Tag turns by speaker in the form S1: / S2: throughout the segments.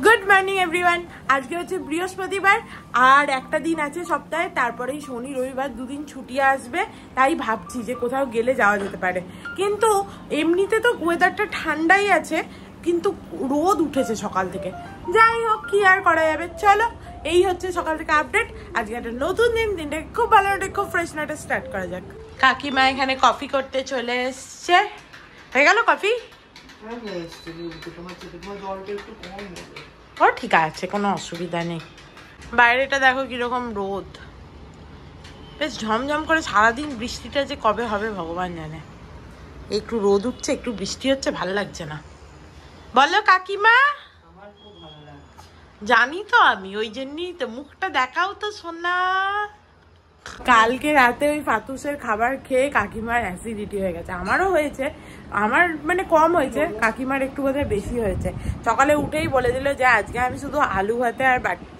S1: Good morning everyone. আজকে হচ্ছে বৃহস্পতিবার আর একটা দিন আছে সপ্তাহে, তারপরেই শনি রবিবার দুদিন ছুটি আসবে। তাই ভাবছি যে কোথাও গেলে যাওয়া যেতে পারে, কিন্তু এমনিতে তো ওয়েদারটা ঠান্ডাই আছে, কিন্তু রোদ উঠেছে সকাল থেকে। যাই হোক, কি আর করা যাবে, চলো এই হচ্ছে সকাল থেকে আপডেট। আজকে একটা নতুন দিন, দিনটা খুব ভালো একটা খুব ফ্রেশ নাইটে স্টার্ট করা যাক। কাকিমা এখানে কফি করতে চলে এসছে। হয়ে গেল কফি? ও ঠিক আছে, কোনো অসুবিধা নেই। বাইরেটা দেখো কিরকম রোদ, বেশ ঝমঝম করে। সারাদিন বৃষ্টিটা যে কবে হবে ভগবান জানে। একটু রোদ উঠছে, একটু বৃষ্টি হচ্ছে, ভালো লাগছে না। বলো কাকিমা। জানি তো আমি, ওই জন্যই তো মুখটা দেখাও তো সোনা। কালকে রাতে ওই ফাতুসের খাবার খেয়ে কাকিমার অ্যাসিডিটি হয়ে গেছে। আমারও হয়েছে, আমার মানে কম হয়েছে, কাকিমার একটু বোধহয় বেশি হয়েছে। সকালে উঠেই বলে দিল যে আজকে আমি শুধু আলু ভাতে আর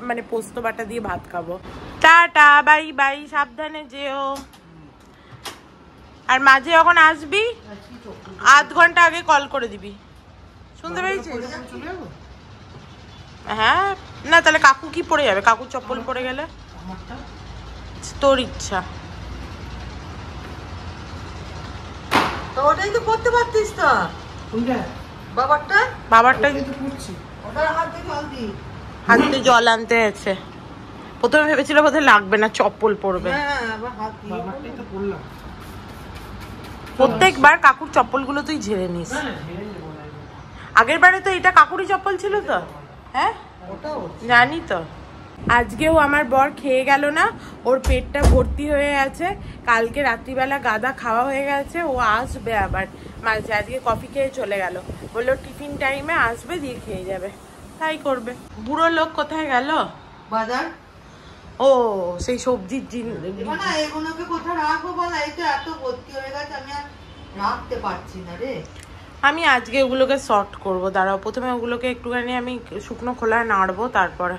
S1: মানে পোস্ত বাটা দিয়ে ভাত খাবো। টাটা, বাই বাই, সাবধানে যেও। আর মাঝে যখন আসবি আধ ঘন্টা আগে কল করে দিবি, শুনতে পেয়েছিস? হ্যাঁ, না তাহলে কাকু কি পড়ে যাবে? কাকু চপ্পল পড়ে গেলে তোর ইচ্ছা।
S2: ওটাই তো করতে পারতিস তো। বাবারটা
S1: হাতে জল আনতে আছে। প্রথমে ভেবেছিল বোধহয় লাগবে না, চপ্পল পড়বে। প্রত্যেকবার কাকুর চপ্পল গুলো তুই ঝেড়ে নিস। আগের বারে তো এটা কাকুরই চপ্পল ছিল তো। হ্যাঁ জানি তো। আজকেও আমার বর খেয়ে গেল না, ওর পেটটা ভর্তি হয়ে আছে। কালকে রাত্রিবেলা গাদা খাওয়া হয়ে গেছে, ও আসবে আবার মাঝে। আজকে কফি খেয়ে চলে গেল, বললো টিফিন টাইমে আসবে, দিয়ে খেয়ে যাবে। তাই করবে। বুড়ো লোক কোথায় গেল?
S2: বাজার।
S1: ও সেই সবজির জিনিস
S2: এগুলোকে কোথায় রাখবো বল? এই তো এত ভর্তি হয়ে গেছে, আমি আর রাখতে পারছি না রে।
S1: আমি আজকে ওগুলোকে শর্ট করব, দাঁড়াও। প্রথমে ওগুলোকে একটুখানি আমি শুকনো খোলায় নাড়বো, তারপরে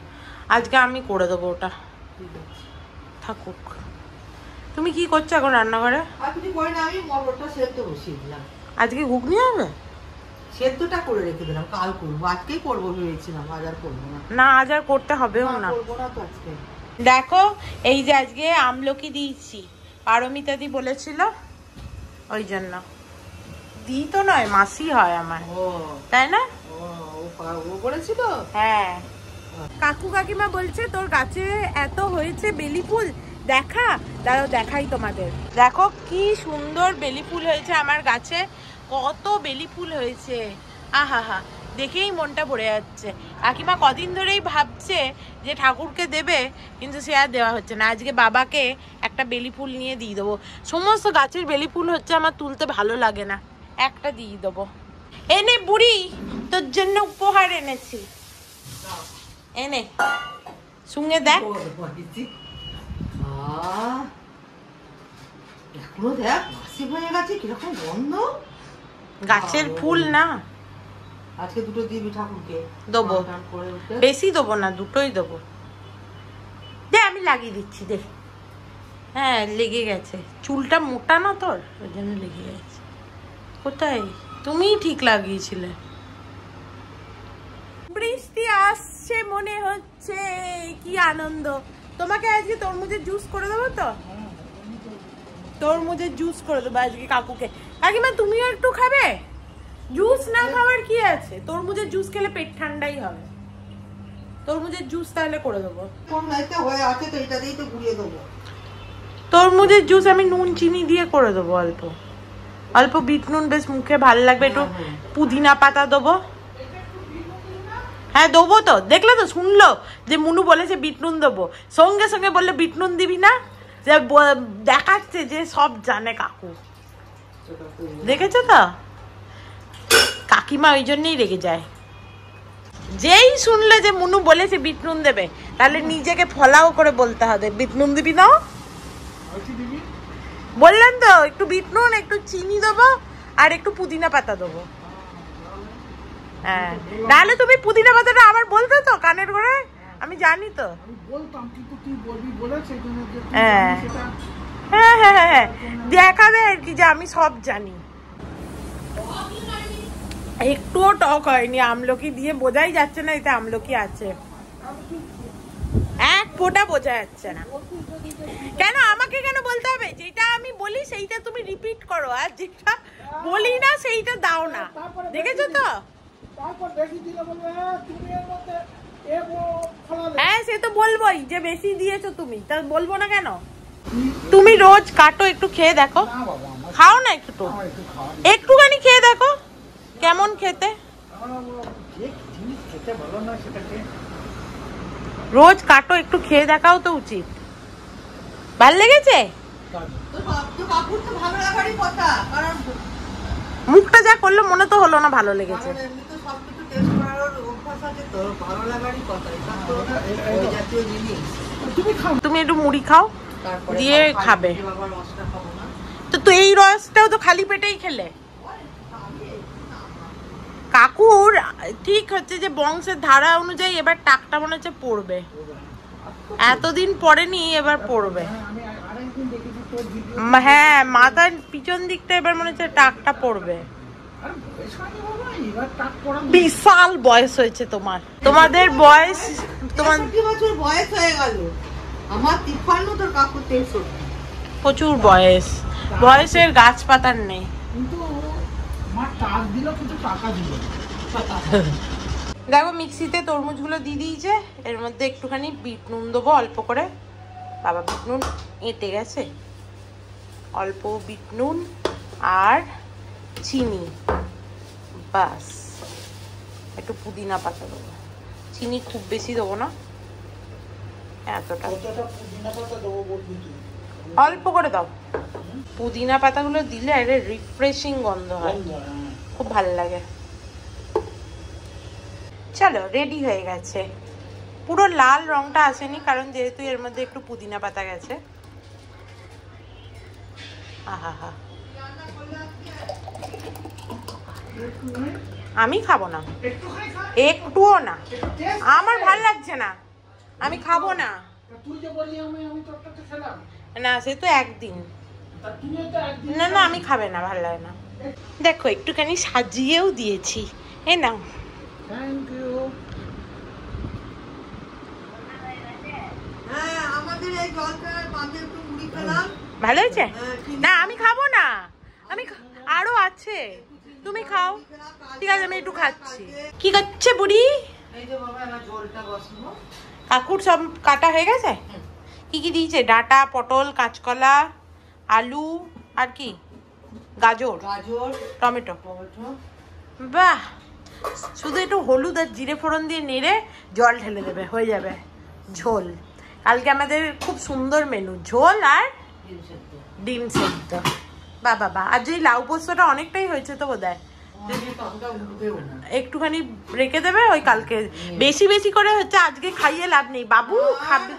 S1: আজকে আমি করে দেবো ওটা। থাকুক। তুমি কি করছো এখন রান্নাঘরে?
S2: আমি মটরটা সেদ্ধ বসিয়ে দিলাম।
S1: আজকে ঘুগনি হবে?
S2: সেদ্ধটা করে রেখে দিলাম, কাল করবো। আজকেই করবো ভেবেছিলাম, আজ আর করবো না।
S1: না আজ আর করতে হবেও না।
S2: করবো না তো আজকে।
S1: দেখো এই যে আজকে আমলকি দিয়েছি, পারমিতাদি বলেছিল, ওই জন্য। দি তো নয়, মাসি হয় আমার, তাই না?
S2: ও বলেছিল।
S1: হ্যাঁ। কাকু কাকিমা বলছে তোর গাছে এত হয়েছে বেলি ফুল, দেখা। দাঁড়াও দেখাই তোমাদের। দেখো কি সুন্দর বেলি ফুল হয়েছে আমার গাছে, কত বেলি ফুল হয়েছে। আহা হা, দেখেই মনটা ভরে যাচ্ছে। কাকিমা কদিন ধরেই ভাবছে যে ঠাকুরকে দেবে, কিন্তু সে আর দেওয়া হচ্ছে না। আজকে বাবাকে একটা বেলি ফুল নিয়ে দিয়ে দেবো। সমস্ত গাছের বেলি ফুল হচ্ছে, আমার তুলতে ভালো লাগে না, একটা দিয়ে দেবো। এনে বুড়ি, তোর জন্য উপহার এনেছি, এনে শুনে দেখ।
S2: এখনো দেখ মাসি হয়ে গেছে, কিরকম গন্ধ।
S1: গাছের ফুল না।
S2: আজকে দুটো দিবি ঠাকুরকে?
S1: দেবো, বেশি দেবো না, দুটোই দেবো। দে আমি লাগিয়ে দিচ্ছি, দে। হ্যাঁ লেগে গেছে, চুলটা মোটা না তোর, ওই জন্য লেগে গেছে। কোথায়? তুমিই ঠিক লাগিয়েছিলে। বৃষ্টি আসছে মনে হচ্ছে, কি আনন্দ। তোমাকে আজকে তরমুজের জুস করে দেবো তো, তরমুজের জুস করে দেবো আজকে কাকুকে। কাকিমা তুমিও একটু খাবে? জুস না খাবার কি আছে, তরমুজের জুস খেলে পেট ঠান্ডাই হবে। তরমুজের জুস তাহলে করে দেবো। তরমুজের জুস আমি নুন চিনি দিয়ে করে দেবো, অল্প অল্প বিট নুন, বেশ মুখে ভালো লাগবে। একটু পুদিনা পাতা দেবো। হ্যাঁ দেবো তো, দেখলে তো, শুনলো যে মুনু বলেছে বিট নুন দেবো, সঙ্গে সঙ্গে বললে বিট নুন দিবি না। যে দেখাচ্ছে যে সব জানে কাকু, দেখেছো তো? কাকিমা ওই জন্যই রেগে যায়। যেই শুনলে যে মুনু বলেছে বিট নুন দেবে, তাহলে নিজেকে ফলাও করে বলতে হবে বিট নুন দিবি না। বললেন তো, একটু বিট নুন, একটু চিনি দেবো, আর একটু পুদিনা পাতা দেবো। হ্যাঁ, নাহলে তুমি পুদিনা পাতাটা আবার বলতে তো কানের করে, আমি জানি তো। হ্যাঁ হ্যাঁ হ্যাঁ হ্যাঁ, দেখাবে আর কি যে আমি সব জানি। একটুও টক হয়নি, আমলকি দিয়ে বোঝাই যাচ্ছে না এতে আমলকি আছে, এক ফোঁটা বোঝা যাচ্ছে না। কেন আমাকে কেন বলতে হবে? যেটা আমি বলি সেইটা তুমি রিপিট করো, আর যেটা বলি না সেইটা দাও না। দেখেছো তো? হ্যাঁ সে তো বলবোই যে বেশি দিয়েছো তুমি, তা বলবো না কেন? তুমি রোজ কাটো, একটু খেয়ে দেখো, খাও না একটু, একটুখানি খেয়ে দেখো কেমন খেতে। রোজ কাটো, একটু খেয়ে দেখাও তো উচিত। ভাল লেগেছে? মুখটা যা করলো মনে তো হলো না ভালো লেগেছে। তুমি একটু মুড়ি খাও, দিয়ে খাবে তো এই রসটাও তো খালি পেটেই খেলে। কাকুর ঠিক হচ্ছে যে বংশের ধারা অনুযায়ী এবার টাকটা মনে হচ্ছে পড়বে, এতদিন পড়েনি এবার পড়বে। হ্যাঁ মাথার পিছন দিকটা এবার মনে হচ্ছে টাকটা পড়বে। বিশাল বয়স হয়েছে তোমার, তোমাদের বয়স, তোমার
S2: বছর বয়স হয়ে গেল। আমার 53, তোর কাকুর 63।
S1: প্রচুর বয়স, বয়সের গাছ পাতার নেই। দেখো মিক্সিতে তরমুজগুলো দিয়ে দিয়েছে, এর মধ্যে একটুখানি বিট নুন দেবো অল্প করে। বাবা বিট নুন এঁটে গেছে, অল্প বিট নুন আর চিনি, বাস। একটু পুদিনা পাতা দেবো, চিনি খুব বেশি দেবো না, এতটা অল্প করে দাও। পুদিনা পাতাগুলো দিলে একটা রিফ্রেশিং গন্ধ হয়, খুব ভালো লাগে। চলো রেডি হয়ে গেছে। পুরো লাল রংটা আসেনি কারণ যেহেতু এর মধ্যে একটু পুদিনা পাতা গেছে। আহা, আমি খাবো না, একটুও না, আমার ভাল লাগছে না, আমি খাবো না। না সে তো একদিন, না না আমি খাবে না, ভালো লাগে না। দেখো একটুখানি সাজিয়েও দিয়েছি, এই নাও। ভালো হয়েছে? না আমি খাবো না, আমি আরো আছে, তুমি খাও। ঠিক আছে আমি একটু খাচ্ছি। কি করছে বুড়ি? কাকুর সব কাটা হয়ে গেছে? কি কি দিয়েছে? ডাঁটা, পটল, কাঁচকলা, আলু আর কি গাজর, টমেটো। বাহ, শুধু একটু হলুদ আর জিরে ফোড়ন দিয়ে নেড়ে জল ঢেলে দেবে, হয়ে যাবে ঝোল। কালকে আমাদের খুব সুন্দর মেনু, ঝোল আর ডিম সেদ্ধ। বাবা বা, আর যদি লাউ পোস্তটা অনেকটাই হয়েছে তো বোধহয় একটুখানি রেখে দেবে, ওই কালকে বেশি বেশি করে হচ্ছে, আজকে খাইয়ে লাভ নেই। বাবু খাবি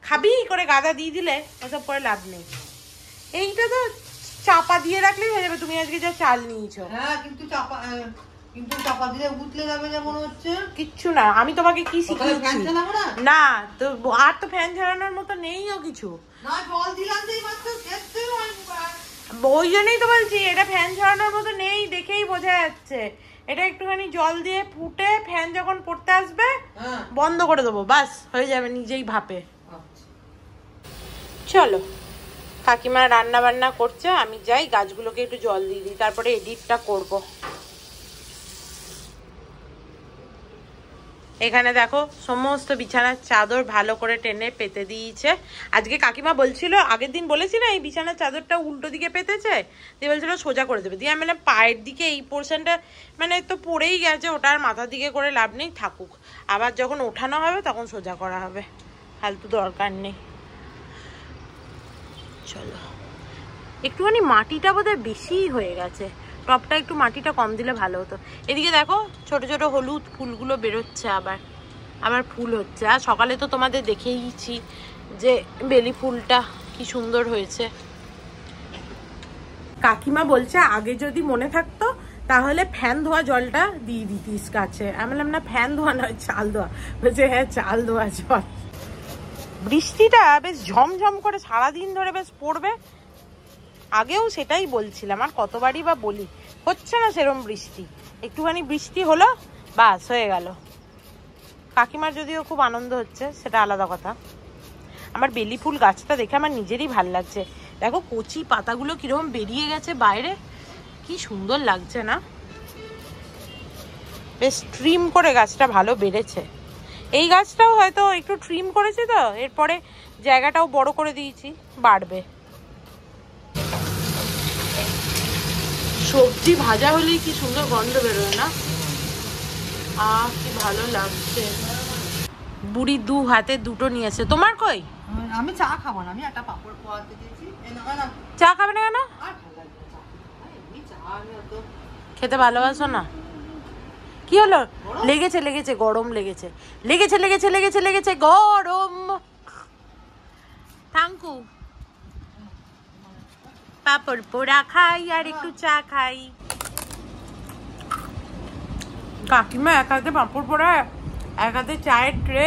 S1: খাবি করে গাদা দিয়ে দিলে ওসব করে লাভ নেই। এইটা তো চাপা দিয়ে রাখলেই হয়ে যাবে। তুমি আজকে যা চাল নিয়েছো।
S2: হ্যাঁ কিন্তু চাপা দিলে উঠলে যাবে যে মনে হচ্ছে।
S1: কিচ্ছু না, আমি তোমাকে কি শিখিয়েছি? না তো, আর তো ফ্যান ঝাড়ানোর মতো নেইও কিছু।
S2: না জল দিলাম যেই মাত্র
S1: ওই জন্যই তো বলছি এটা ফ্যান ঝাড়ানোর মতো নেই, দেখেই বোঝা যাচ্ছে। এটা একটুখানি জল দিয়ে ফুটে ফ্যান যখন পড়তে আসবে বন্ধ করে দেবো, বাস হয়ে যাবে, নিজেই ভাপে। চলো কাকিমা রান্না বান্না করছে, আমি যাই গাছগুলোকে একটু জল দিয়ে দিই, তারপরে এডিটটা করব। এখানে দেখো সমস্ত বিছানার চাদর ভালো করে টেনে পেতে দিয়েছে। আজকে কাকিমা বলছিল, আগের দিন বলেছি না এই বিছানার চাদরটা উল্টো দিকে পেতেছে, দিয়ে বলছিল সোজা করে দেবে। দিয়ে আমি বললাম পায়ের দিকে এই পোর্শনটা মানে তো পড়েই গেছে, ওটা আর মাথার দিকে করে লাভ নেই, থাকুক, আবার যখন ওঠানো হবে তখন সোজা করা হবে, ফালতু দরকার নেই। চলো একটুখানি মাটিটা বোধহয় বেশি হয়ে গেছে, টপটা একটু মাটিটা কম দিলে ভালো হতো। এদিকে দেখো ছোট ছোট হলুদ ফুলগুলো বেরোচ্ছে, আবার ফুল হচ্ছে। আর সকালে তো তোমাদের দেখেইছি যে বেলি ফুলটা কি সুন্দর হয়েছে। কাকিমা বলছে আগে যদি মনে থাকতো তাহলে ফ্যান ধোয়া জলটা দিয়ে দিতিস গাছে। আমি বললাম না ফ্যান ধোয়া নয়, চাল ধোয়া। বলছে হ্যাঁ চাল ধোয়া জল। বৃষ্টিটা বেশ ঝমঝম করে সারাদিন ধরে বেশ পড়বে, আগেও সেটাই বলছিলাম, আর কতবারই বা বলি, হচ্ছে না সেরম বৃষ্টি। একটুখানি বৃষ্টি হলো, বাস হয়ে গেল। কাকিমার যদিও খুব আনন্দ হচ্ছে, সেটা আলাদা কথা। আমার বেলি ফুল গাছটা দেখে আমার নিজেরই ভাল লাগছে। দেখো কচি পাতাগুলো কিরকম বেরিয়ে গেছে বাইরে, কি সুন্দর লাগছে না? বেশ ট্রিম করে গাছটা ভালো বেড়েছে। এই গাছটাও হয়তো একটু ট্রিম করেছে, তো এরপরে জায়গাটাও বড় করে দিয়েছি, বাড়বে। সবজি ভাজা হলেই কি সুন্দর গন্ধ বেরোয় না? কি ভালো লাগছে। বুড়ি দু হাতে দুটো নিয়েছে। তোমার কই?
S2: আমি চা খাবো না, আমি একটা পাপড় পোয়াতে দিয়েছি।
S1: চা খাবে না কেন? খেতে ভালোবাসো না? কি হলো? লেগেছে লেগেছে, গরম লেগেছে, লেগেছে লেগেছে লেগেছে লেগেছে গরম। থাঙ্কু, পাপড় পোড়া খাই আর একটু চা খাই। কাকিমা এক হাতে পাপড় পোড়া, এক হাতে চায়ের ট্রে,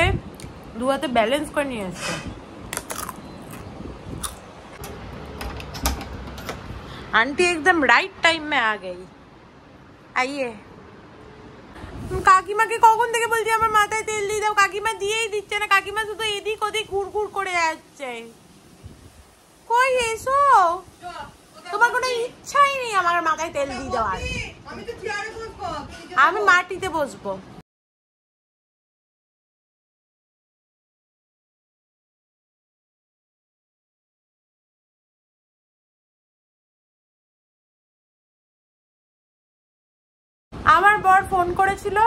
S1: দু হাতে ব্যালেন্স করে নিয়ে এসছে। आंटी एकदम राइट टाइम में आ गई। आइए। কাকিমাকে কখন থেকে বলছি আমার মাথায় তেল দিয়ে দাও, কাকিমা দিয়েই দিচ্ছে না। কাকিমা শুধু এদিক ওদিক ঘুরঘুর করে যাচ্ছে। কই এসো, তোমার কোনো ইচ্ছাই নেই আমার মাথায় তেল দিয়ে দেওয়ার। আমি মাটিতে বসবো। আমার বর ফোন করেছিল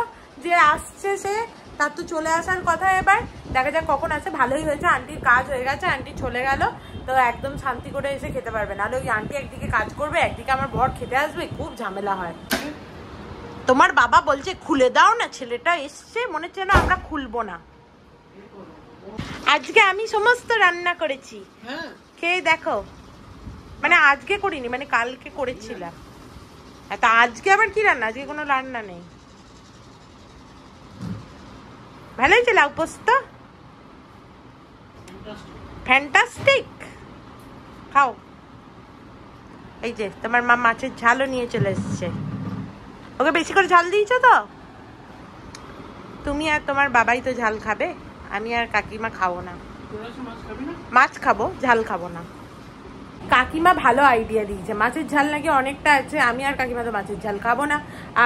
S1: যে আসছে সে, তার তো চলে আসার কথা। এবার দেখা যাক কখন আসে। ভালোই হয়েছে, আন্টির কাজ হয়ে গেছে, আন্টি চলে গেল তো একদম শান্তি করে এসে খেতে পারবে। নাহলে ওই আন্টি একদিকে কাজ করবে, একদিকে আমার বর খেতে আসবে, খুব ঝামেলা হয়। তোমার বাবা বলছে খুলে দাও না, ছেলেটা এসছে, মনে হচ্ছে না আমরা খুলবো না। আজকে আমি সমস্ত রান্না করেছি, খেয়ে দেখো। মানে আজকে করিনি, মানে কালকে করেছিলাম। তা আজকে আবার কি রান্না? আজকে কোনো রান্না নেই। ভালো হয়েছে লাউ পোস্ত, ফ্যান্টাস্টিক। খাও। এই যে তোমার মা মাছের ঝালও নিয়ে চলে এসছে। ওকে বেশি করে ঝাল দিয়েছো তো? তুমি আর তোমার বাবাই তো ঝাল খাবে, আমি আর কাকিমা খাবো না। মাছ খাবো, ঝাল খাবো না। কাকিমা ভালো আইডিয়া দিয়েছে, মাছের ঝাল নাকি অনেকটা আছে। আমি আর কাকিমা তো মাছের ঝাল খাবো না।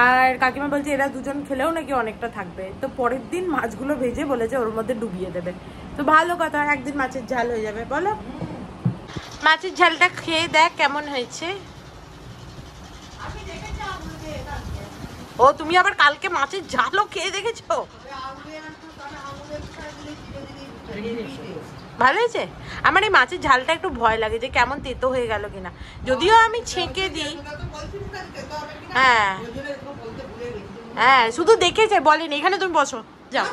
S1: আর কাকিমা বলছে এরা দুজন খেলেও নাকি অনেকটা থাকবে, তো পরের দিন মাছগুলো ভেজে বলেছে ওর মধ্যে ডুবিয়ে দেবে। তো ভালো কথা, একদিন মাছের ঝাল হয়ে যাবে। বলো, মাছের ঝালটা খেয়ে দেখ কেমন হয়েছে। ও তুমি আবার কালকে মাছের ঝালও খেয়ে দেখেছো? ভালো হয়েছে। আমার এই মাছের ঝালটা একটু ভয় লাগে যে কেমন তেতো হয়ে গেল কিনা, যদিও আমি ছেঁকে দিই। হ্যাঁ হ্যাঁ, শুধু দেখেছে, বলেনি। এখানে তুমি বসো, যাও।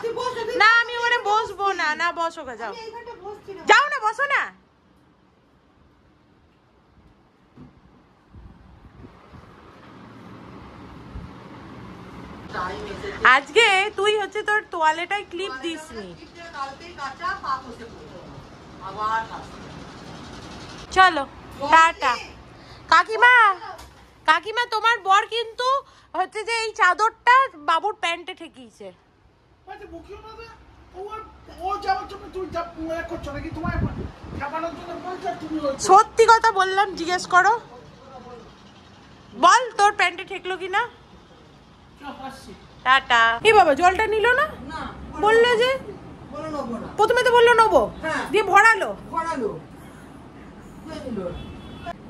S1: না আমি ওখানে বসবো না। না বসো, যাও যাও না, বসো না। আজকে তুই হচ্ছে তোর তোয়ালেটাই ক্লিপ দিসনি। চলো টাটা। কাকিমা, কাকিমা তোমার বর কিন্তু হচ্ছে যে এই চাদরটা বাবুর প্যান্টে ঠেকিয়েছে। সত্যি কথা বললাম, জিজ্ঞেস করো, বল তোর প্যান্টে ঠেকলো কিনা। টাটা। এই বাবা জলটা নিল না, বললো যে প্রথমে তো বললো নেবো, দিয়ে ভরালো।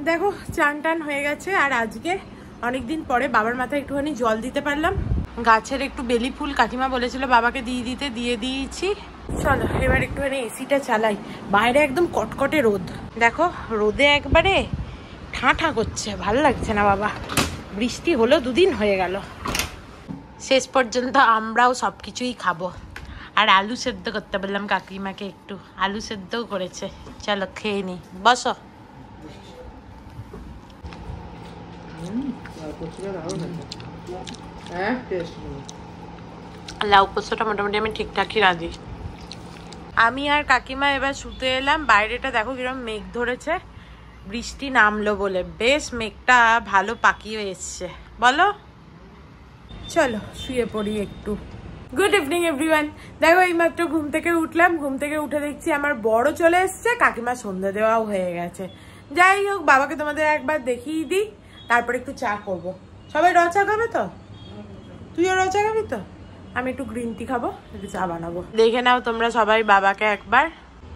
S1: দেখো চান টান হয়ে গেছে। আর আজকে অনেকদিন পরে বাবার মাথায় একটুখানি জল দিতে পারলাম। গাছের একটু বেলি ফুল কাকিমা বলেছিল বাবাকে দিয়ে দিতে, দিয়ে দিয়েছি। চলো এবার একটুখানি এসিটা চালাই। বাইরে একদম কটকটে রোদ, দেখো রোদে একবারে ঠাঁ ঠাঁ করছে, ভালো লাগছে না বাবা। বৃষ্টি হলো, দুদিন হয়ে গেল। শেষ পর্যন্ত আমরাও সব কিছুই খাবো। আর আলু সেদ্ধ করতে বললাম কাকিমাকে, একটু আলু সেদ্ধও করেছে। চলো খেয়ে নি, বসো। লাউ পোস্তটা মোটামুটি আমি ঠিকঠাকই রাঁধি। আমি আর কাকিমা এবার শুতে এলাম। বাইরেটা দেখো কিরকম মেঘ ধরেছে, বৃষ্টি নামলো বলে। বেশ মেঘটা ভালো পাকিয়ে এসছে, বলো। চলো শুয়ে পড়ি একটু। Good evening everyone. দেখো এইমাত্র ঘুম থেকে উঠলাম, ঘুম থেকে উঠে দেখছি আমার বড় চলে এসছে, কাকিমা সন্ধ্যা দেওয়াও হয়ে গেছে। যাই হোক, বাবাকে তোমাদের একবার দেখিয়ে দিই, তারপর একটু চা করব। সবাই র চা খাবে তো? তুইও র চা খাবি তো? আমি একটু গ্রিন টি খাবো, একটু চা বানাবো। দেখে নাও তোমরা সবাই বাবাকে একবার।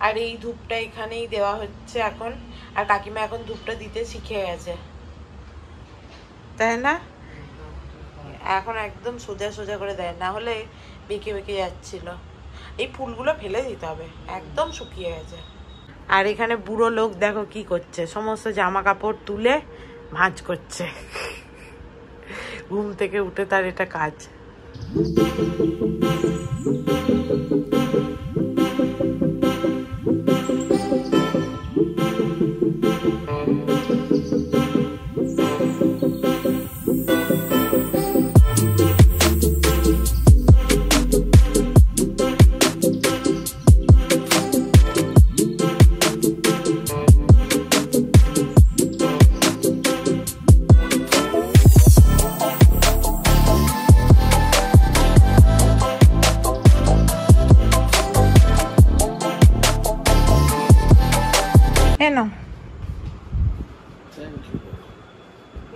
S1: আর এই ধূপটা এখানেই দেওয়া হচ্ছে এখন, আর কাকিমা এখন ধূপটা দিতে শিখে গেছে, তাই না? এখন একদম সোজা সোজা করে দেয়, না হলে বেঁকে বেঁকে যাচ্ছিল। এই ফুলগুলো ফেলে দিতে হবে, একদম শুকিয়ে গেছে। আর এখানে বুড়ো লোক দেখো কি করছে, সমস্ত জামা কাপড় তুলে ভাঁজ করছে। ঘুম থেকে উঠে তার এটা কাজ।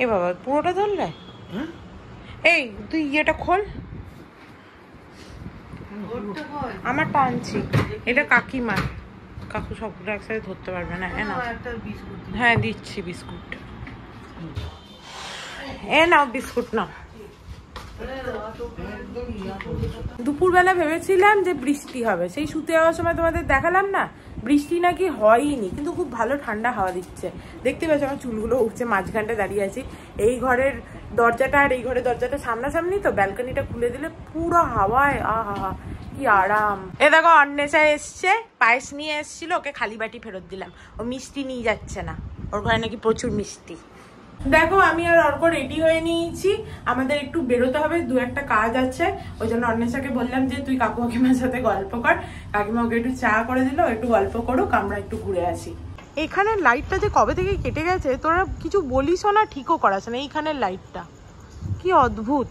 S1: এ বাবা, পুরোটা ধরলে? এই তুই ইয়েটা খোল, আমার টানছি। এটা কাকিমা, কাকু সবগুলো একসাথে ধরতে পারবে না। হ্যাঁ দিচ্ছি বিস্কুট, এ নাও বিস্কুট নাও। দুপুরবেলা ভেবেছিলাম যে বৃষ্টি হবে, সেই শুতে যাওয়ার সময় তোমাদের দেখালাম না, বৃষ্টি নাকি হয়নি, কিন্তু খুব ভালো ঠান্ডা হাওয়া দিচ্ছে। দেখতে পাচ্ছ আমার চুলগুলো উঠছে, মাঝখানটা দাঁড়িয়ে আছি। এই ঘরের দরজাটা আর এই ঘরের দরজাটা সামনাসামনি তো, ব্যালকনিটা খুলে দিলে পুরো হাওয়ায় আহা কি আরাম। এ দেখো অন্বেষা এসছে, পায়েস নিয়ে এসেছিল, ওকে খালি বাটি ফেরত দিলাম, ও মিষ্টি নিয়ে যাচ্ছে না, ওর ঘরে নাকি প্রচুর মিষ্টি। দেখো আমি আর অর্ক রেডি হয়ে নিয়েছি, আমাদের একটু বেরোতে হবে, দু একটা কাজ আছে। ওই জন্য অন্বেষাকে বললাম যে তুই কাকু কাকিমার সাথে গল্প কর, কাকিমা ওকে একটু চা করে দিল, একটু গল্প করুক, আমরা একটু ঘুরে আসি। এখানে লাইটটা যে কবে থেকে কেটে গেছে, তোরা কিছু বলিস না, ঠিকও করাস না। এইখানের লাইটটা কি অদ্ভুত।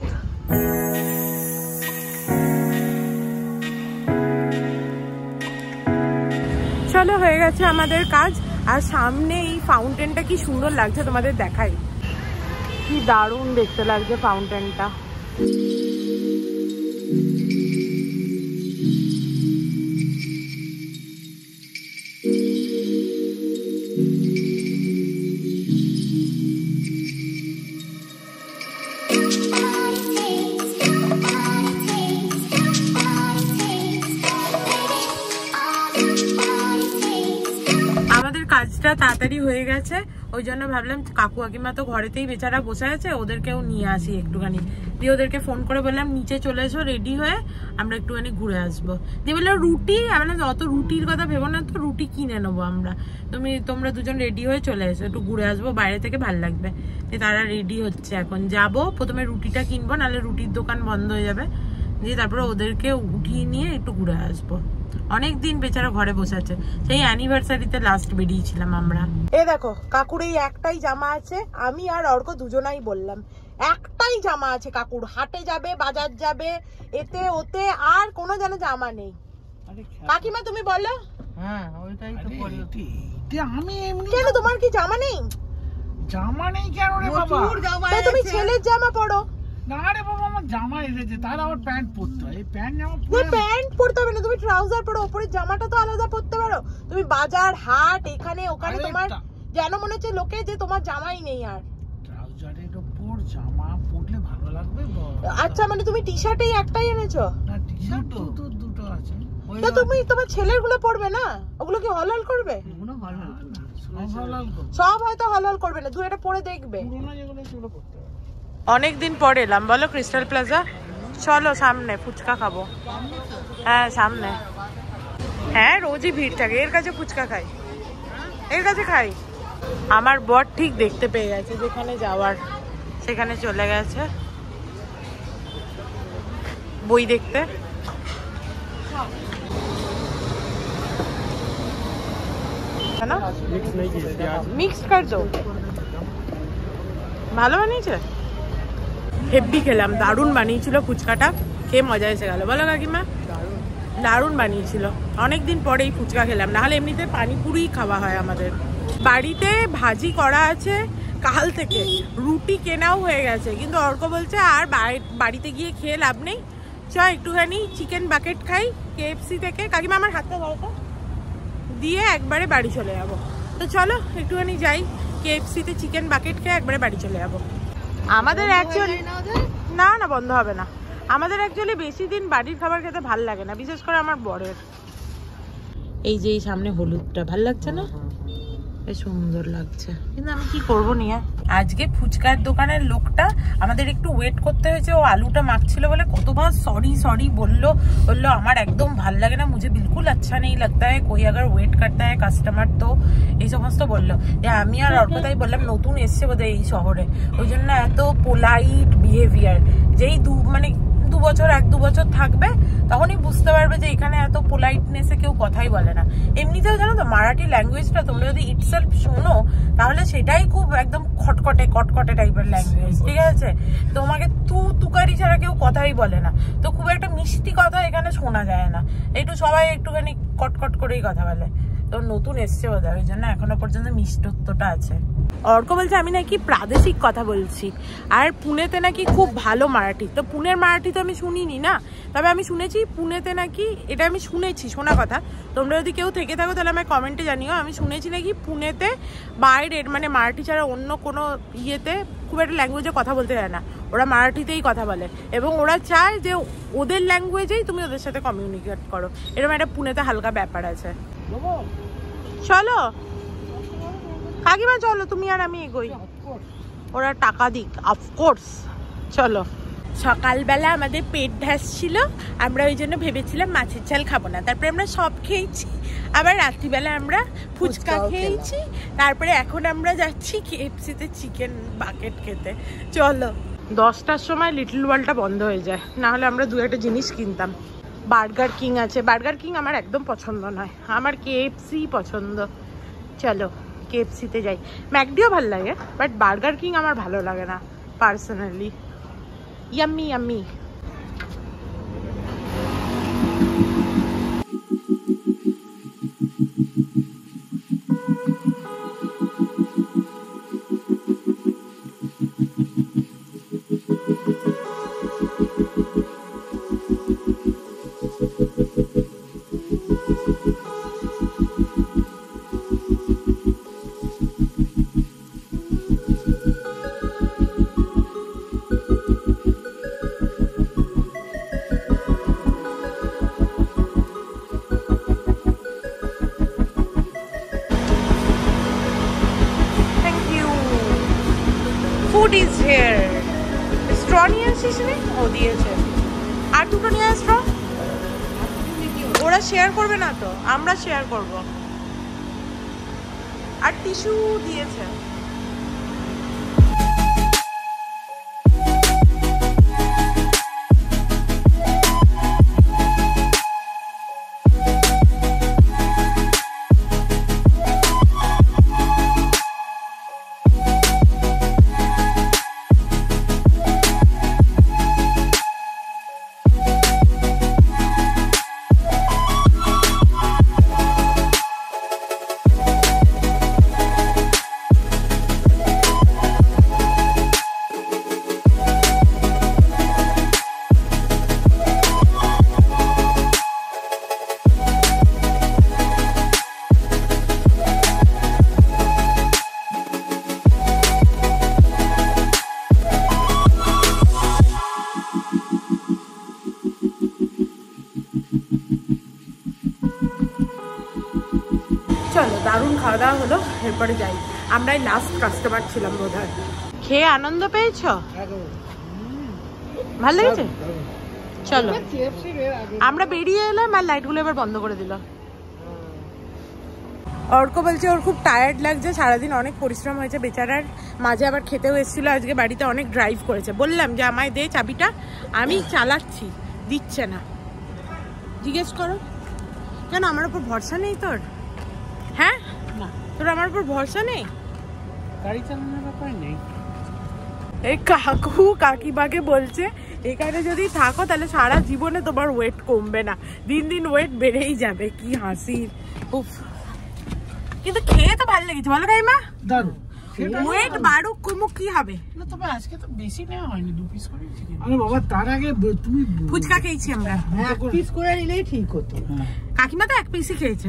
S1: চলো হয়ে গেছে আমাদের কাজ। আর সামনে এই ফাউন্টেনটা কি সুন্দর লাগছে, তোমাদের দেখাই, কি দারুণ দেখতে লাগছে ফাউন্টেনটা। কাজটা তাড়াতাড়ি হয়ে গেছে, ওই জন্য ভাবলাম কাকু কাকিমা তো ঘরেতেই বেচারা বসে আছে, ওদেরকেও নিয়ে আসি একটুখানি। দিয়ে ওদেরকে ফোন করে বললাম নিচে চলে এসো রেডি হয়ে, আমরা একটুখানি ঘুরে আসবো। দিয়ে বললাম রুটি, আমরা অত রুটির কথা ভেবো না তো, রুটি কিনে নেবো আমরা, তোমরা দুজন রেডি হয়ে চলে এসো, একটু ঘুরে আসবো, বাইরে থেকে ভালো লাগবে। দিয়ে তারা রেডি হচ্ছে, এখন যাবো, প্রথমে রুটিটা কিনবো, নাহলে রুটির দোকান বন্ধ হয়ে যাবে। দিয়ে তারপরে ওদেরকে উঠিয়ে নিয়ে একটু ঘুরে আসবো। অনেকদিন বেচারা ঘরে বসে আছে, সেই অ্যানিভার্সারিতে লাস্ট বেরিয়েছিলাম আমরা। এ দেখো কাকুর এই একটাই জামা আছে, আমি আর অর্ক দুজনাই বললাম একটাই জামা আছে কাকুর, হাটে যাবে, বাজার যাবে, এতে ওতে, আর কোনো যেন জামা নেই। কাকিমা তুমি বলো।
S2: হ্যাঁ ওইটাই তো পরি।
S1: আমি কেন, তোমার কি জামা নেই?
S2: জামা নেই কেন রে বাবা?
S1: তুমি ছেলের জামা পরো।
S2: না রে বাবা, আমার জামা এসেছে, তাহলে আমার প্যান্ট পরতে হয়। এই প্যান্ট জামা
S1: প্যান্ট পরতে হবে না, তুমি ট্রাউজার পরো, উপরের জামাটা তো আলাদা পরতে পারো। তুমি বাজার হাট এখানে ওখানে, তোমার যেন মনে হচ্ছে লোকে যে তোমার জামাই নেই। আর
S2: ট্রাউজারের উপর জামা পরলে ভালো লাগবে।
S1: আচ্ছা মানে তুমি টি শার্টেই একটাই এনেছো?
S2: না টি শার্ট তো দুটো আছে।
S1: তো তুমি তোমার ছেলের গুলো পরবে না, ওগুলো কি হলহল করবে?
S2: ওগুলো হলহল করবে,
S1: সব হয়তো হলহল করবে না, দুটো পরে দেখবে।
S2: পুরোনো যেগুলো সেগুলো পরতে হবে।
S1: অনেকদিন পরে এলাম বলো ক্রিস্টাল প্লাজা, চলো সামনে ফুচকা খাবো। হ্যাঁ সামনে, হ্যাঁ রোজই ভিড় থাকে, এর কাছে ফুচকা খাই, এর কাছে খাই। আমার বর ঠিক দেখতে পেয়ে গেছে, যেখানে যাওয়ার সেখানে চলে গেছে বই দেখতে। মিক্স কর দো, ভালো বানিয়েছে। হেভি খেলাম, দারুণ বানিয়েছিল ফুচকাটা, খেয়ে মজা এসে গেল। বলো কাকিমা? দারুণ বানিয়েছিল। অনেকদিন পরেই ফুচকা খেলাম, নাহলে এমনিতে পানিপুরি খাওয়া হয় আমাদের। বাড়িতে ভাজি করা আছে কাল থেকে, রুটি কেনাও হয়ে গেছে, কিন্তু অর্ক বলছে আর বাড়িতে গিয়ে খেয়ে লাভ নেই, চ একটুখানি চিকেন বাকেট খাই KFC থেকে। কাকিমা আমার হাতটা ধরো দিয়ে একবারে বাড়ি চলে যাবো। তো চলো একটুখানি যাই, KFC তে চিকেন বাকেট খেয়ে একবারে বাড়ি চলে যাবো। আমাদের অ্যাকচুয়ালি না না বন্ধ হবে না, আমাদের অ্যাকচুয়ালি বেশি দিন বাড়ির খাবার খেতে ভাল লাগে না, বিশেষ করে আমার বরের। এই যে এই সামনে হলুদটা ভাল লাগছে না? বেশ সুন্দর লাগছে, কিন্তু আমি কি করবো নিয়ে। আজকে ফুচকার দোকানের লোকটা আমাদের একটু ওয়েট করতে হয়েছে, ও আলুটা মাখছিল বলে কতবার সরি বললো আমার একদম ভাল লাগে না, মুঝে বিলকুল আচ্ছা নেই লাগতা है, कोई अगर वेट करता है कस्टमर তো এই সমস্ত বললো। আমি আর অর্ক তাই বললাম নতুন এসছে বোধহয় এই শহরে, ওই জন্য এত পোলাইট বিহেভিয়ার। যেই এক দু বছর থাকবে তখনই বুঝতে পারবে যে এখানে এত পোলাইটনেসে কেউ কথাই বলে না। এমনিতেও জানো তো মারাঠি ল্যাঙ্গুয়েজটা তোমরা যদি ইটসেলফ শোনো তাহলে সেটাই খুব একদম কটকটে টাইপের ল্যাঙ্গুয়েজ, ঠিক আছে? তোমাকে তুকারি ছাড়া কেউ কথাই বলে না, তো খুব একটা মিষ্টি কথা এখানে শোনা যায় না, সবাই একটুখানি কটকট করেই কথা বলে। তো নতুন এসছে বোধহয়, ওই জন্য এখনো পর্যন্ত মিষ্টত্বটা আছে। অর্ক বলছে আমি নাকি প্রাদেশিক কথা বলছি, আর পুনেতে নাকি খুব ভালো মারাঠি। তো পুনের মারাঠি তো আমি শুনিনি না, তবে আমি শুনেছি পুনেতে নাকি, এটা আমি শুনেছি, শোনা কথা, তোমরা যদি কেউ থেকে থাকো তাহলে আমায় কমেন্টে জানিও। আমি শুনেছি নাকি পুনেতে বাইরের মানে মারাঠি ছাড়া অন্য কোনো ইয়েতে খুব একটা ল্যাঙ্গুয়েজে কথা বলতে যায় না, ওরা মারাঠিতেই কথা বলে, এবং ওরা চায় যে ওদের ল্যাঙ্গুয়েজেই তুমি ওদের সাথে কমিউনিকেট করো, এরকম একটা পুনেতে হালকা ব্যাপার আছে। চলো কাকিমা চলো, তুমি আর আমি এগোই, ওরা টাকা দিক অফকোর্স। চলো, সকালবেলা আমাদের পেট ঢাসছিল, আমরা ওই জন্য ভেবেছিলাম মাছের ঝাল খাবো না, তারপরে আমরা সব খেয়েছি, আবার রাত্রিবেলা আমরা ফুচকা খেয়েছি, তারপরে এখন আমরা যাচ্ছি KFC তে চিকেন বাকেট খেতে। চলো, 10টার সময় লিটল ওয়ার্ল্ডটা বন্ধ হয়ে যায়, না হলে আমরা দু একটা জিনিস কিনতাম। বার্গার কিং আছে, বার্গার কিং আমার একদম পছন্দ নয়, আমার KFC পছন্দ। চলো KFC তে যাই, ম্যাকডিও ভালো লাগে, বাট বার্গার কিং আমার ভালো লাগে না personally. Yummy yummy. Food is here. Straw নিয়ে আসিস নি? ও দিয়েছে। আর দুটো নিয়ে আয় straw। ওরা শেয়ার করবে না তো, আমরা শেয়ার করব। আর টিস্যু দিয়েছে। চলো, দারুণ খাওয়া দাওয়া হলো, এরপরে যাই। আমরাই লাস্ট কাস্টমার ছিলাম বোধহয়। খেয়ে আনন্দ পেয়েছো? ভালো লেগেছে? চলো, আমরা বেরিয়ে এলাম আর লাইটগুলো এবার বন্ধ করে দিল। অর্ক বলছে ওর খুব টায়ার্ড লাগছে, সারাদিন অনেক পরিশ্রম হয়েছে বেচারার, মাঝে আবার খেতেও এসেছিলো, আজকে বাড়িতে অনেক ড্রাইভ করেছে। বললাম যে আমায় দে চাবিটা, আমি চালাচ্ছি, দিচ্ছে না। জিজ্ঞেস করো কেন, আমার উপর ভরসা নেই তোর? হ্যাঁ না, তোর আমার উপর ভরসা নেই? গাড়ি চালানোর ব্যাপারে নেই। এই কাকু কাকিমাকে বলছে এখানে যদি থাকো তাহলে সারা জীবনে তোমার ওয়েট কমবে না, দিন দিন ওয়েট বেড়েই যাবে। কি হাসির। উফ, কিন্তু খেয়ে তো ভালো লেগেছে বলো কাকিমা?
S3: দারুণ।
S1: ওয়েট বাড়ুক কমুক কি হবে?
S3: না তবে আজকে তো বেশি নেওয়া হয়নি, 2 পিস করে চিকেন। আরে বাবা তার আগে তুমি
S1: ফুচকা খেয়েছি আমরা,
S2: 1 পিস করে নিলেই ঠিক হতো।
S1: কাকিমা তো 1 পিসই খেয়েছে।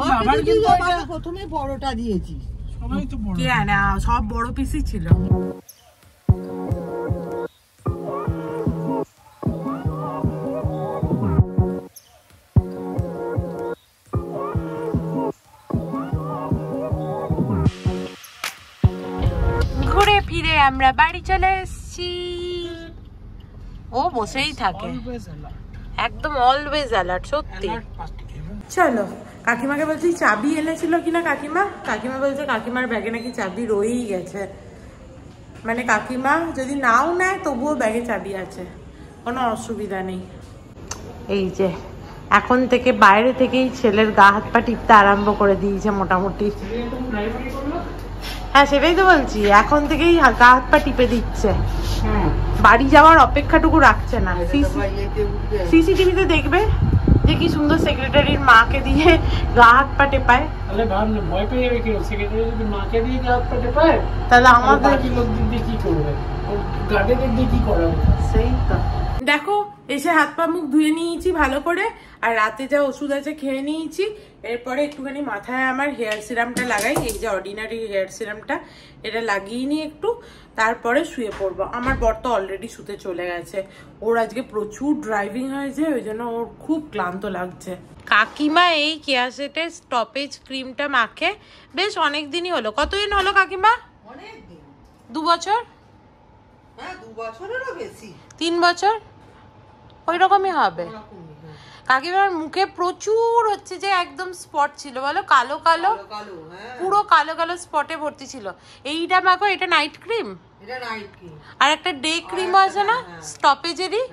S2: বাবার কিন্তু প্রথমে বড়টা দিয়েছি,
S3: সবাই তো বড়।
S1: কে না সব বড় পিসই ছিল। ঘুরে ফিরে আমরা বাড়ি চলে এসেছি। ও বসেই থাকে একদম অলওয়েজ অ্যালার্ট, সত্যি। চলো, কাকিমাকে বলছি চাবি এনেছিল কিনা কাকিমা। কাকিমা বলছে কাকিমার ব্যাগে নাকি চাবি রয়েই গেছে, মানে কাকিমা যদি নাও নেয় তবুও ব্যাগে চাবি আছে, কোনো অসুবিধা নেই। এই যে এখন থেকে বাইরে থেকেই ছেলের গা হাত পা টিপতে আরম্ভ করে দিয়েছে মোটামুটি। হ্যাঁ সেটাই তো বলছি, এখন থেকেই গা হাত পা টিপে দিচ্ছে, বাড়ি যাওয়ার অপেক্ষাটুকু রাখছে না। সিসিটিভিতে দেখবে যে কি সুন্দর সেক্রেটারির মাকে দিয়ে গা হাত পা টেপায়।
S3: তাহলে ভাবনা ভয় পেয়ে যাবে কেউ, সেক্রেটারি যদি মাকে দিয়ে গা হাত পা টেপায়
S1: তাহলে আমাদের
S3: বাকি লোকদের দিয়ে কি করবে, গার্ডেনের দিয়ে কি করা?
S1: সেই তো। দেখো এসে হাত পা মুখ ধুয়ে নিয়েছি ভালো করে, আর রাতে যা ওষুধ আছে খেয়ে নিয়েছি। এরপরে একটুখানি মাথায় আমার হেয়ার সিরামটা লাগাই, এই যে অর্ডিনারি হেয়ার সিরামটা, এটা লাগিয়ে নিয়ে একটু তারপরে শুয়ে পড়বো। আমার বর তো অলরেডি শুতে চলে গেছে, ওর আজকে প্রচুর ড্রাইভিং হয়েছে, ওই জন্য ওর খুব ক্লান্ত লাগছে। কাকিমা এই কেয়াসেটের স্টপেজ ক্রিমটা মাখে বেশ অনেক দিনই হলো। কতদিন হলো কাকিমা?
S2: অনেকদিন।
S1: 2 বছর?
S2: হ্যাঁ 2 বছরেরও বেশি।
S1: 3 বছর ওই রকমই হবে। কাকিমার মুখে প্রচুর হচ্ছে যে একদম স্পট ছিল বলো, কালো কালো, পুরো কালো কালো স্পটে ভর্তি ছিল। এইটা মাখো, এটা নাইট ক্রিম,
S2: এটা নাইট ক্রিম,
S1: আর একটা ডে ক্রিম আছে না স্টপেজেরই।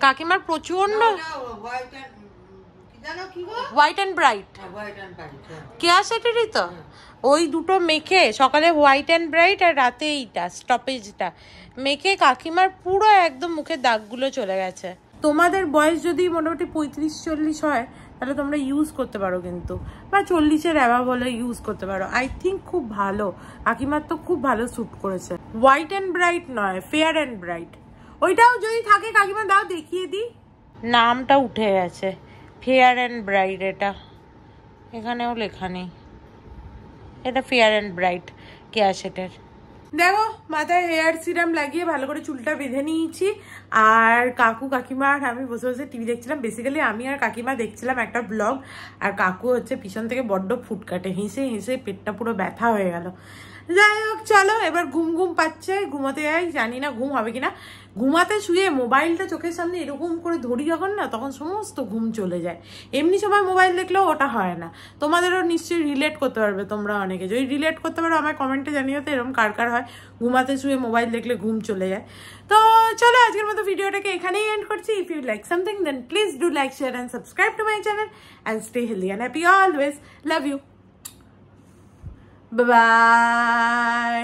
S1: কাকিমার প্রচন্ড হোয়াইট অ্যান্ড ব্রাইট, কেয়া সেটেরই তো, ওই দুটো মেখে সকালে হোয়াইট অ্যান্ড ব্রাইট আর রাতে এইটা স্টপেজটা মেখে কাকিমার পুরো একদম মুখের দাগগুলো চলে গেছে। তোমাদের বয়স যদি মোটামুটি 35-40 হয় তাহলে তোমরা ইউজ করতে পারো কিন্তু, বা 40-এর অ্যাভাব হলে ইউজ করতে পারো। আই থিঙ্ক খুব ভালো, কাকিমার তো খুব ভালো স্যুট করেছে। হোয়াইট অ্যান্ড ব্রাইট নয়, ফেয়ার অ্যান্ড ব্রাইট, ওইটাও যদি থাকে কাকিমা দাও দেখিয়ে দিই। নামটা উঠে গেছে, ফেয়ার অ্যান্ড ব্রাইট, এটা এখানেও লেখা নেই, এটা ফেয়ার অ্যান্ড ব্রাইট কেয়া সেটের। দেখো মাথায় হেয়ার সিরাম লাগিয়ে ভালো করে চুলটা বেঁধে নিয়েছি, আর কাকু কাকিমা আর আমি বসে বসে টিভি দেখছিলাম। বেসিক্যালি আমি আর কাকিমা দেখছিলাম একটা ব্লগ, আর কাকু হচ্ছে পিছন থেকে বড্ড ফুটকাটে, হেসে হেসে পেটটা পুরো ব্যথা হয়ে গেল। যাই হোক চলো, এবার ঘুম ঘুম পাচ্ছে, ঘুমাতে যাই। জানি না ঘুম হবে কিনা। ঘুমাতে শুয়ে মোবাইলটা চোখের সামনে এরকম করে ধরি যখন না, তখন সমস্ত ঘুম চলে যায়। এমনি সময় মোবাইল দেখলেও ওটা হয় না। তোমাদেরও নিশ্চয়ই রিলেট করতে পারবে তোমরা অনেকে, যদি রিলেট করতে পারো আমার কমেন্টে জানিও তো এরকম কার কার হয় ঘুমাতে শুয়ে মোবাইল দেখলে ঘুম চলে যায়। তো চলো আজকের মতো ভিডিওটাকে এখানেই এন্ড করছি। If you like something then please do like, share and subscribe to my channel and stay healthy and happy always. Love you, bye by.